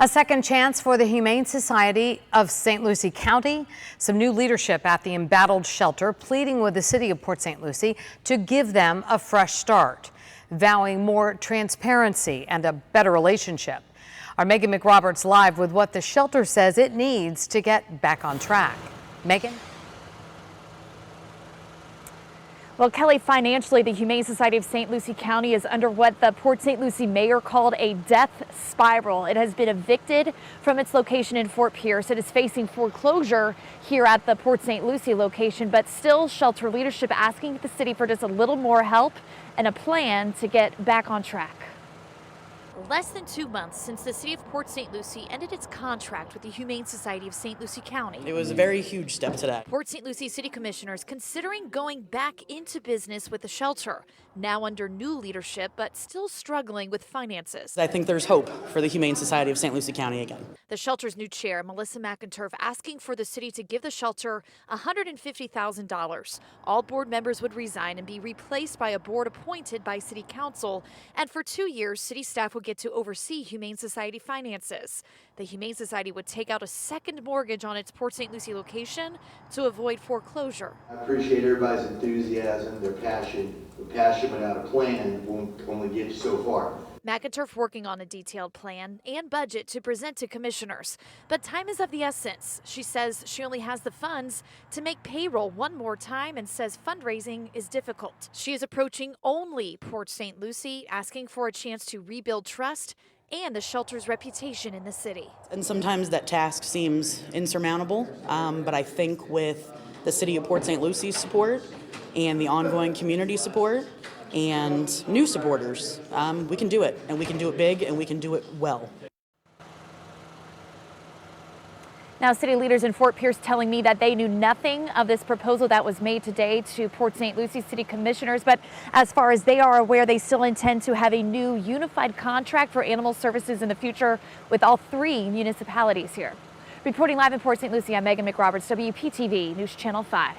A second chance for the Humane Society of St. Lucie County. Some new leadership at the embattled shelter pleading with the city of Port St. Lucie to give them a fresh start, vowing more transparency and a better relationship. Our Megan McRoberts live with what the shelter says it needs to get back on track. Megan? Well, Kelly, financially, the Humane Society of St. Lucie County is under what the Port St. Lucie mayor called a death spiral. It has been evicted from its location in Fort Pierce. It is facing foreclosure here at the Port St. Lucie location, but still shelter leadership asking the city for just a little more help and a plan to get back on track. Less than 2 months since the city of Port St. Lucie ended its contract with the Humane Society of St. Lucie County. It was a very huge step today. Port St. Lucie city commissioners considering going back into business with the shelter, now under new leadership, but still struggling with finances. I think there's hope for the Humane Society of St. Lucie County again. The shelter's new chair, Melissa McInturf, asking for the city to give the shelter $150,000. All board members would resign and be replaced by a board appointed by city council. And for 2 years, city staff would get to oversee Humane Society finances. The Humane Society would take out a second mortgage on its Port St. Lucie location to avoid foreclosure. I appreciate everybody's enthusiasm, their passion. The passion without a plan won't only get you so far. McInturf working on a detailed plan and budget to present to commissioners. But time is of the essence. She says she only has the funds to make payroll one more time and says fundraising is difficult. She is approaching only Port St. Lucie, asking for a chance to rebuild trust and the shelter's reputation in the city. And sometimes that task seems insurmountable, but I think with the city of Port St. Lucie's support and the ongoing community support and new supporters, we can do it, and we can do it big, and we can do it well. Now, city leaders in Fort Pierce telling me that they knew nothing of this proposal that was made today to Port St. Lucie city commissioners, but as far as they are aware, they still intend to have a new unified contract for animal services in the future with all 3 municipalities here. Reporting live in Port St. Lucie, I'm Megan McRoberts, WPTV News Channel 5.